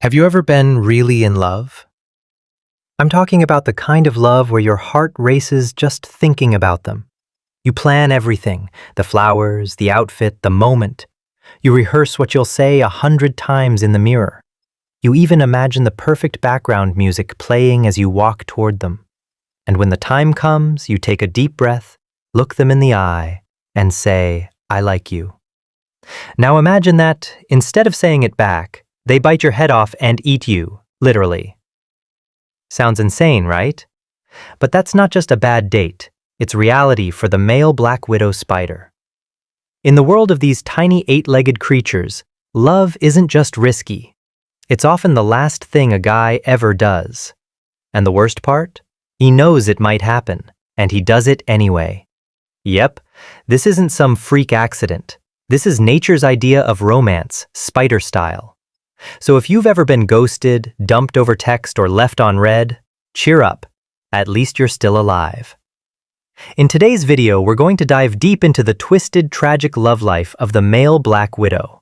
Have you ever been really in love? I'm talking about the kind of love where your heart races just thinking about them. You plan everything, the flowers, the outfit, the moment. You rehearse what you'll say 100 times in the mirror. You even imagine the perfect background music playing as you walk toward them. And when the time comes, you take a deep breath, look them in the eye, and say, "I like you." Now imagine that, instead of saying it back, they bite your head off and eat you, literally. Sounds insane, right? But that's not just a bad date. It's reality for the male black widow spider. In the world of these tiny 8-legged creatures, love isn't just risky. It's often the last thing a guy ever does. And the worst part? He knows it might happen, and he does it anyway. Yep, this isn't some freak accident. This is nature's idea of romance, spider style. So if you've ever been ghosted, dumped over text, or left on red, cheer up. At least you're still alive. In today's video, we're going to dive deep into the twisted, tragic love life of the male black widow.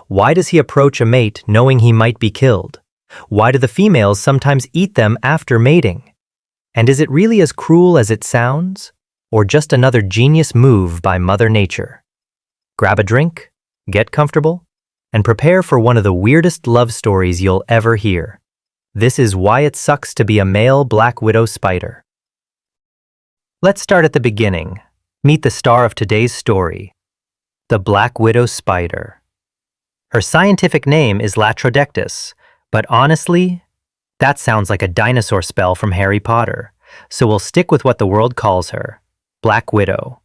Why does he approach a mate knowing he might be killed? Why do the females sometimes eat them after mating? And is it really as cruel as it sounds? Or just another genius move by Mother Nature? Grab a drink, get comfortable, and prepare for one of the weirdest love stories you'll ever hear. This is why it sucks to be a male black widow spider. Let's start at the beginning. Meet the star of today's story, the black widow spider. Her scientific name is Latrodectus, but honestly, that sounds like a dinosaur spell from Harry Potter, so we'll stick with what the world calls her, Black Widow.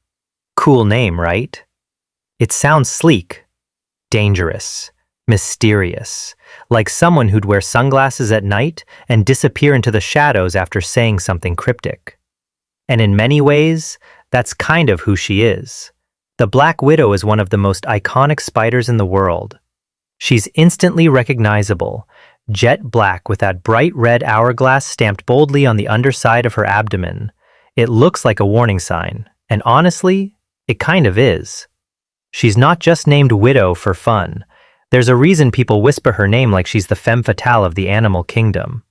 Cool name, right? It sounds sleek. Dangerous, mysterious, like someone who'd wear sunglasses at night and disappear into the shadows after saying something cryptic. And in many ways, that's kind of who she is. The Black Widow is one of the most iconic spiders in the world. She's instantly recognizable, jet black with that bright red hourglass stamped boldly on the underside of her abdomen. It looks like a warning sign, and honestly, it kind of is. She's not just named Widow for fun. There's a reason people whisper her name like she's the femme fatale of the animal kingdom.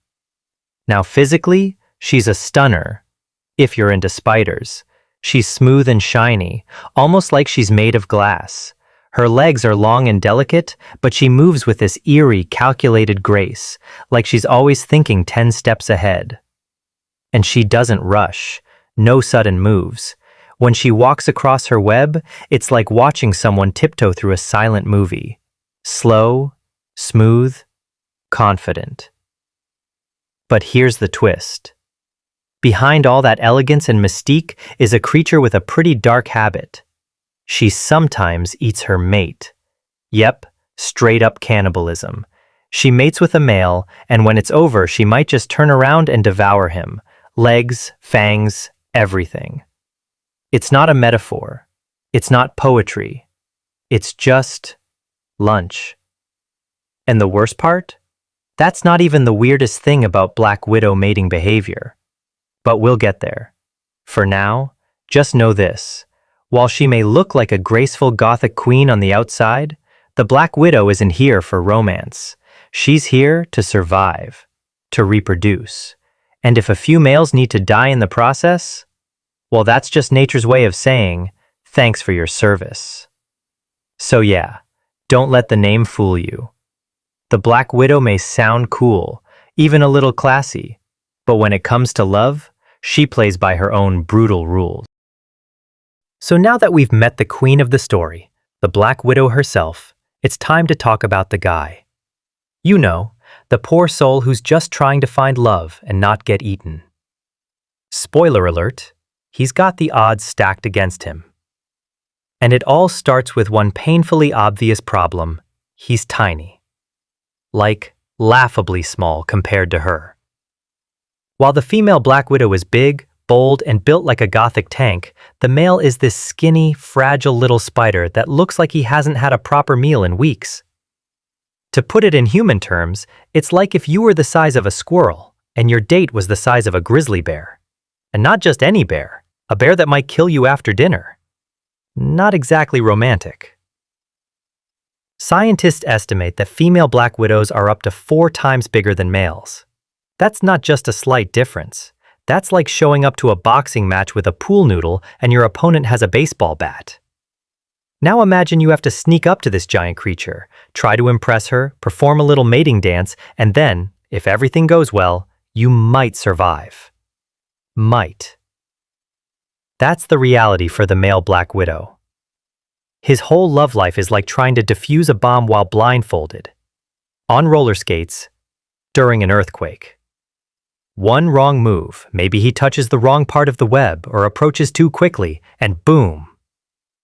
Now physically, she's a stunner. If you're into spiders. She's smooth and shiny, almost like she's made of glass. Her legs are long and delicate, but she moves with this eerie, calculated grace, like she's always thinking 10 steps ahead. And she doesn't rush. No sudden moves. When she walks across her web, it's like watching someone tiptoe through a silent movie. Slow, smooth, confident. But here's the twist. Behind all that elegance and mystique is a creature with a pretty dark habit. She sometimes eats her mate. Yep, straight up cannibalism. She mates with a male, and when it's over, she might just turn around and devour him. Legs, fangs, everything. It's not a metaphor. It's not poetry. It's just lunch. And the worst part? That's not even the weirdest thing about Black Widow mating behavior. But we'll get there. For now, just know this. While she may look like a graceful Gothic queen on the outside, the Black Widow isn't here for romance. She's here to survive, to reproduce. And if a few males need to die in the process, well, that's just nature's way of saying, thanks for your service. So yeah, don't let the name fool you. The Black Widow may sound cool, even a little classy, but when it comes to love, she plays by her own brutal rules. So now that we've met the queen of the story, the Black Widow herself, it's time to talk about the guy. You know, the poor soul who's just trying to find love and not get eaten. Spoiler alert. He's got the odds stacked against him. And it all starts with one painfully obvious problem. He's tiny. Like, laughably small compared to her. While the female Black Widow is big, bold, and built like a Gothic tank, the male is this skinny, fragile little spider that looks like he hasn't had a proper meal in weeks. To put it in human terms, it's like if you were the size of a squirrel and your date was the size of a grizzly bear. And not just any bear. A bear that might kill you after dinner. Not exactly romantic. Scientists estimate that female black widows are up to 4 times bigger than males. That's not just a slight difference. That's like showing up to a boxing match with a pool noodle and your opponent has a baseball bat. Now imagine you have to sneak up to this giant creature, try to impress her, perform a little mating dance, and then, if everything goes well, you might survive. Might. That's the reality for the male black widow. His whole love life is like trying to defuse a bomb while blindfolded. On roller skates, during an earthquake. One wrong move, maybe he touches the wrong part of the web or approaches too quickly, and boom!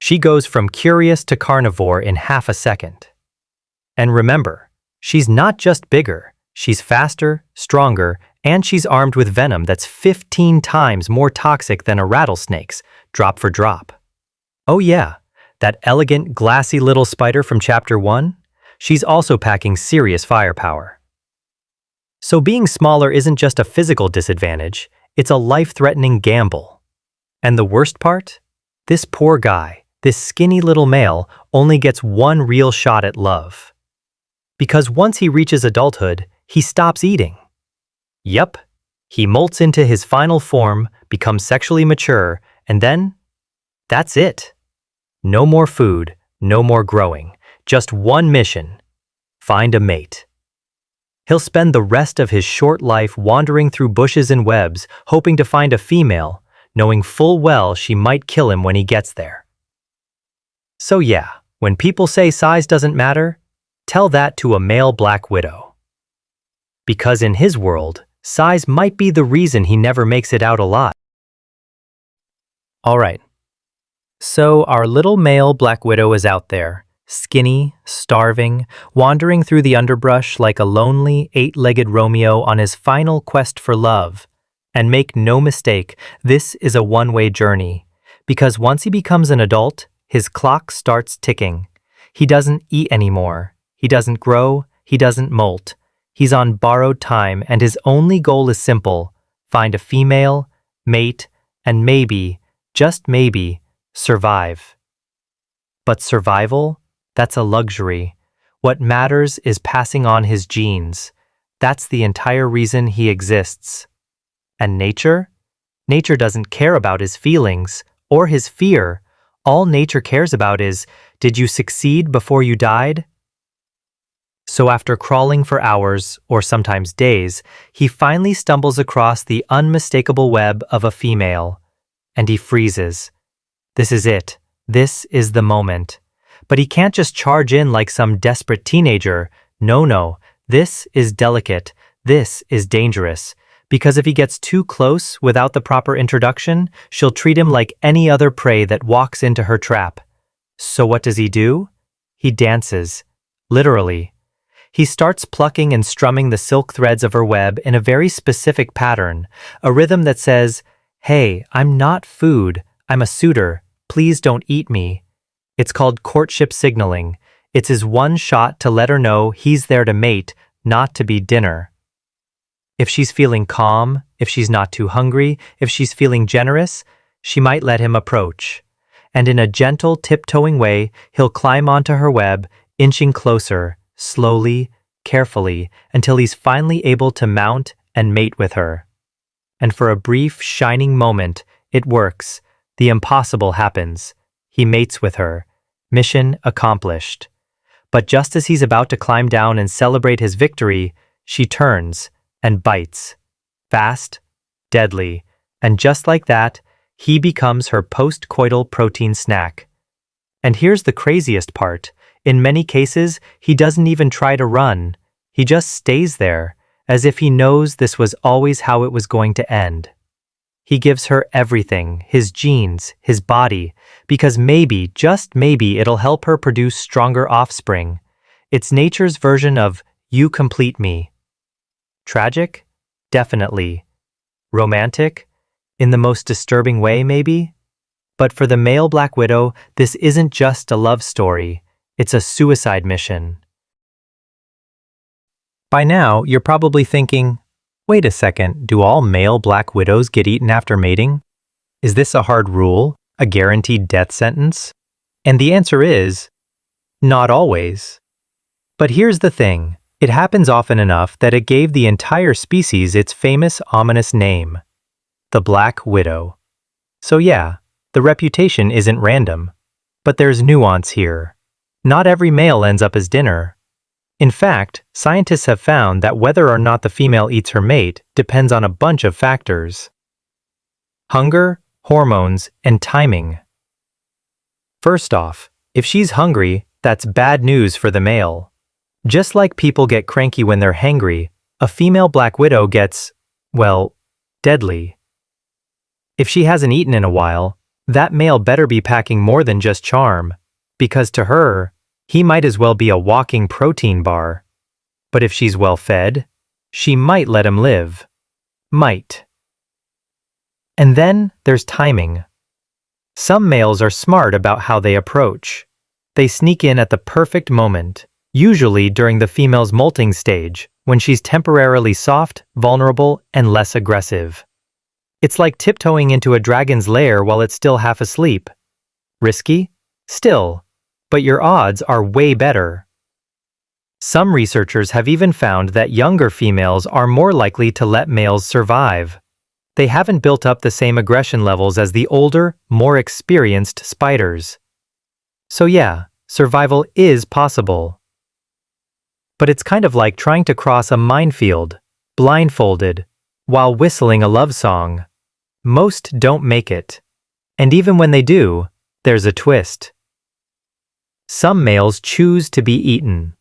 She goes from curious to carnivore in half a second. And remember, she's not just bigger, she's faster, stronger, and she's armed with venom that's 15 times more toxic than a rattlesnake's, drop for drop. Oh yeah, that elegant, glassy little spider from Chapter 1? She's also packing serious firepower. So being smaller isn't just a physical disadvantage, it's a life-threatening gamble. And the worst part? This poor guy, this skinny little male, only gets one real shot at love. Because once he reaches adulthood, he stops eating. Yup, he molts into his final form, becomes sexually mature, and then, that's it. No more food, no more growing, just one mission: find a mate. He'll spend the rest of his short life wandering through bushes and webs, hoping to find a female, knowing full well she might kill him when he gets there. So yeah, when people say size doesn't matter, tell that to a male black widow. Because in his world, size might be the reason he never makes it out alive. Alright, so our little male black widow is out there, skinny, starving, wandering through the underbrush like a lonely, 8-legged Romeo on his final quest for love. And make no mistake, this is a one-way journey, because once he becomes an adult, his clock starts ticking. He doesn't eat anymore, he doesn't grow, he doesn't molt. He's on borrowed time, and his only goal is simple: find a female, mate, and maybe, just maybe, survive. But survival? That's a luxury. What matters is passing on his genes. That's the entire reason he exists. And nature? Nature doesn't care about his feelings or his fear. All nature cares about is, did you succeed before you died? So after crawling for hours, or sometimes days, he finally stumbles across the unmistakable web of a female. And he freezes. This is it. This is the moment. But he can't just charge in like some desperate teenager. No. This is delicate. This is dangerous. Because if he gets too close without the proper introduction, she'll treat him like any other prey that walks into her trap. So what does he do? He dances. Literally. He starts plucking and strumming the silk threads of her web in a very specific pattern, a rhythm that says, "Hey, I'm not food, I'm a suitor, please don't eat me." It's called courtship signaling. It's his one shot to let her know he's there to mate, not to be dinner. If she's feeling calm, if she's not too hungry, if she's feeling generous, she might let him approach. And in a gentle, tiptoeing way, he'll climb onto her web, inching closer, slowly, carefully, until he's finally able to mount and mate with her. And for a brief, shining moment, it works. The impossible happens. He mates with her. Mission accomplished. But just as he's about to climb down and celebrate his victory, she turns and bites. Fast, deadly, and just like that, he becomes her post-coital protein snack. And here's the craziest part. In many cases, he doesn't even try to run. He just stays there, as if he knows this was always how it was going to end. He gives her everything, his genes, his body, because maybe, just maybe, it'll help her produce stronger offspring. It's nature's version of, you complete me. Tragic? Definitely. Romantic? In the most disturbing way, maybe? But for the male black widow, this isn't just a love story. It's a suicide mission. By now, you're probably thinking, wait a second, do all male black widows get eaten after mating? Is this a hard rule, a guaranteed death sentence? And the answer is, not always. But here's the thing, it happens often enough that it gave the entire species its famous ominous name, the Black Widow. So yeah, the reputation isn't random. But there's nuance here. Not every male ends up as dinner. In fact, scientists have found that whether or not the female eats her mate depends on a bunch of factors. Hunger, hormones, and timing. First off, if she's hungry, that's bad news for the male. Just like people get cranky when they're hangry, a female black widow gets, well, deadly. If she hasn't eaten in a while, that male better be packing more than just charm, because to her, he might as well be a walking protein bar. But if she's well fed, she might let him live. Might. And then there's timing. Some males are smart about how they approach. They sneak in at the perfect moment, usually during the female's molting stage, when she's temporarily soft, vulnerable, and less aggressive. It's like tiptoeing into a dragon's lair while it's still half asleep. Risky? Still. But your odds are way better. Some researchers have even found that younger females are more likely to let males survive. They haven't built up the same aggression levels as the older, more experienced spiders. So yeah, survival is possible. But it's kind of like trying to cross a minefield, blindfolded, while whistling a love song. Most don't make it. And even when they do, there's a twist. Some males choose to be eaten.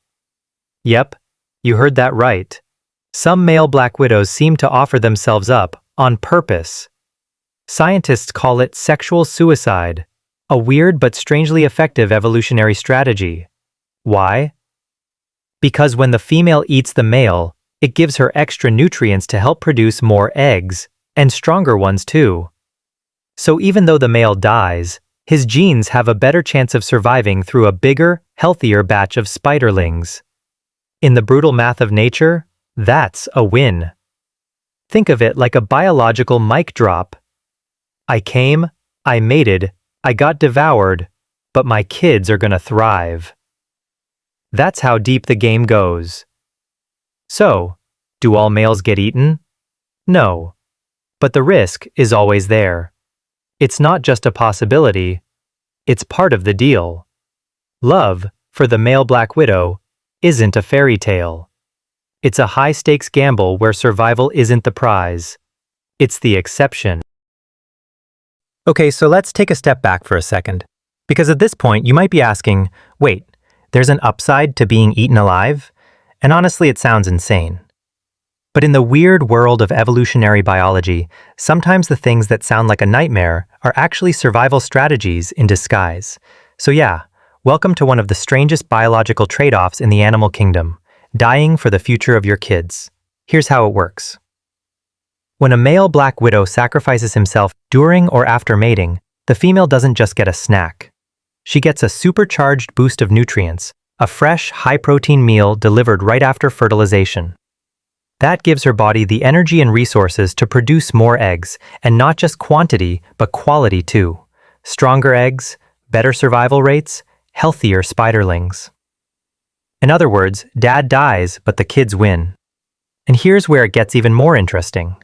Yep, you heard that right. Some male black widows seem to offer themselves up on purpose. Scientists call it sexual suicide, a weird but strangely effective evolutionary strategy. Why? Because when the female eats the male, it gives her extra nutrients to help produce more eggs, and stronger ones too. So even though the male dies, his genes have a better chance of surviving through a bigger, healthier batch of spiderlings. In the brutal math of nature, that's a win. Think of it like a biological mic drop. I came, I mated, I got devoured, but my kids are gonna thrive. That's how deep the game goes. So, do all males get eaten? No. But the risk is always there. It's not just a possibility, it's part of the deal. Love, for the male black widow, isn't a fairy tale. It's a high-stakes gamble where survival isn't the prize. It's the exception. Okay, so let's take a step back for a second. Because at this point, you might be asking, wait, there's an upside to being eaten alive? And honestly, it sounds insane. But in the weird world of evolutionary biology, sometimes the things that sound like a nightmare are actually survival strategies in disguise. So yeah, welcome to one of the strangest biological trade-offs in the animal kingdom, dying for the future of your kids. Here's how it works. When a male black widow sacrifices himself during or after mating, the female doesn't just get a snack. She gets a supercharged boost of nutrients, a fresh, high-protein meal delivered right after fertilization. That gives her body the energy and resources to produce more eggs, and not just quantity, but quality too. Stronger eggs, better survival rates, healthier spiderlings. In other words, dad dies, but the kids win. And here's where it gets even more interesting.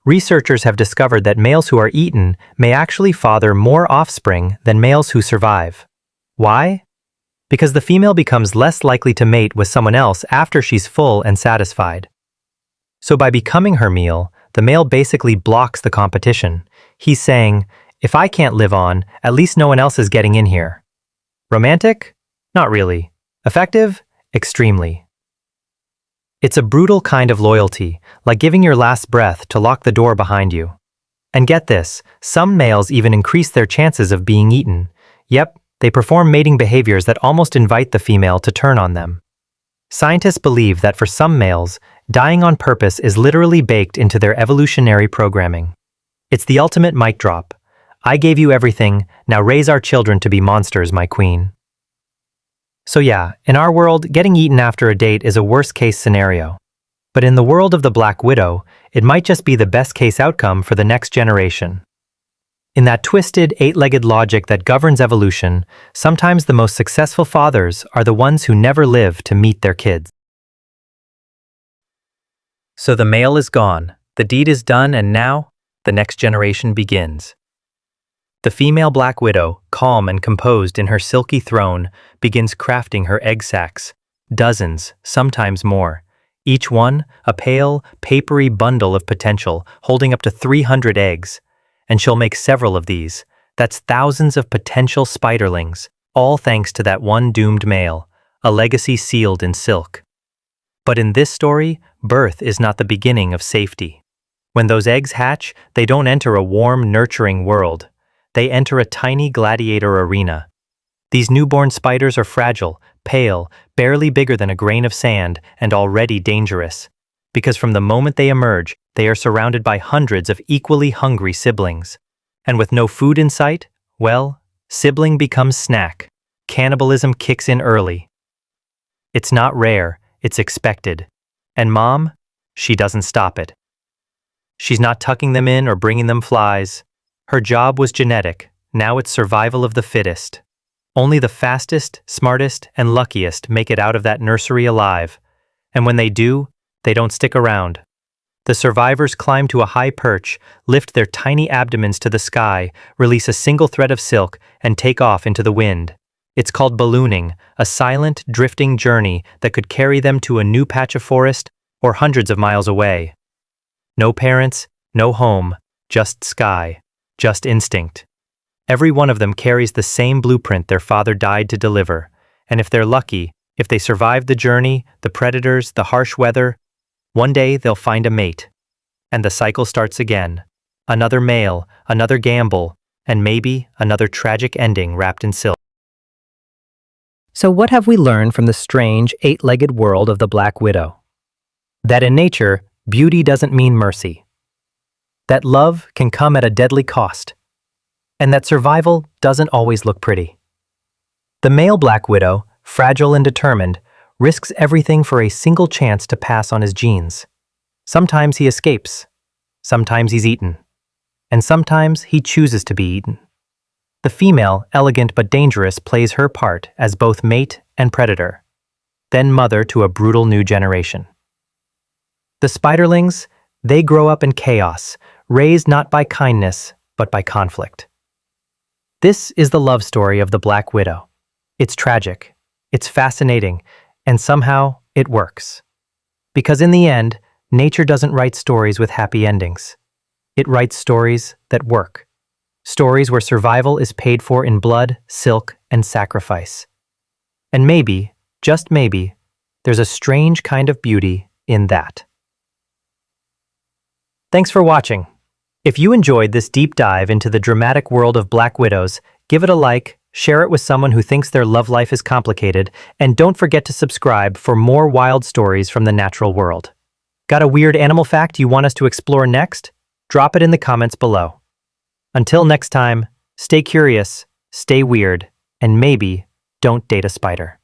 Researchers have discovered that males who are eaten may actually father more offspring than males who survive. Why? Because the female becomes less likely to mate with someone else after she's full and satisfied. So by becoming her meal, the male basically blocks the competition. He's saying, if I can't live on, at least no one else is getting in here. Romantic? Not really. Effective? Extremely. It's a brutal kind of loyalty, like giving your last breath to lock the door behind you. And get this, some males even increase their chances of being eaten. Yep, they perform mating behaviors that almost invite the female to turn on them. Scientists believe that for some males, dying on purpose is literally baked into their evolutionary programming. It's the ultimate mic drop. I gave you everything, now raise our children to be monsters, my queen. So yeah, in our world, getting eaten after a date is a worst-case scenario. But in the world of the Black Widow, it might just be the best-case outcome for the next generation. In that twisted, eight-legged logic that governs evolution, sometimes the most successful fathers are the ones who never live to meet their kids. So the male is gone, the deed is done, and now the next generation begins. The female black widow, calm and composed in her silky throne, begins crafting her egg sacs, dozens, sometimes more, each one a pale, papery bundle of potential holding up to 300 eggs. And she'll make several of these. That's thousands of potential spiderlings, all thanks to that one doomed male, a legacy sealed in silk. But in this story, birth is not the beginning of safety. When those eggs hatch, they don't enter a warm, nurturing world. They enter a tiny gladiator arena. These newborn spiders are fragile, pale, barely bigger than a grain of sand, and already dangerous. Because from the moment they emerge, they are surrounded by hundreds of equally hungry siblings. And with no food in sight, well, sibling becomes snack. Cannibalism kicks in early. It's not rare, it's expected. And mom, she doesn't stop it. She's not tucking them in or bringing them flies. Her job was genetic, now it's survival of the fittest. Only the fastest, smartest, and luckiest make it out of that nursery alive. And when they do, they don't stick around. The survivors climb to a high perch, lift their tiny abdomens to the sky, release a single thread of silk, and take off into the wind. It's called ballooning, a silent, drifting journey that could carry them to a new patch of forest or hundreds of miles away. No parents, no home, just sky, just instinct. Every one of them carries the same blueprint their father died to deliver, and if they're lucky, if they survive the journey, the predators, the harsh weather, one day they'll find a mate. And the cycle starts again. Another male, another gamble, and maybe another tragic ending wrapped in silk. So what have we learned from the strange, eight-legged world of the Black Widow? That in nature, beauty doesn't mean mercy. That love can come at a deadly cost. And that survival doesn't always look pretty. The male Black Widow, fragile and determined, risks everything for a single chance to pass on his genes. Sometimes he escapes, sometimes he's eaten, and sometimes he chooses to be eaten. The female, elegant but dangerous, plays her part as both mate and predator, then mother to a brutal new generation. The spiderlings, they grow up in chaos, raised not by kindness, but by conflict. This is the love story of the Black Widow. It's tragic, it's fascinating, and somehow it works. Because in the end, nature doesn't write stories with happy endings. It writes stories that work. Stories where survival is paid for in blood, silk, and sacrifice. And maybe, just maybe, there's a strange kind of beauty in that. Thanks for watching. If you enjoyed this deep dive into the dramatic world of Black Widows, give it a like, share it with someone who thinks their love life is complicated, and don't forget to subscribe for more wild stories from the natural world. Got a weird animal fact you want us to explore next? Drop it in the comments below. Until next time, stay curious, stay weird, and maybe don't date a spider.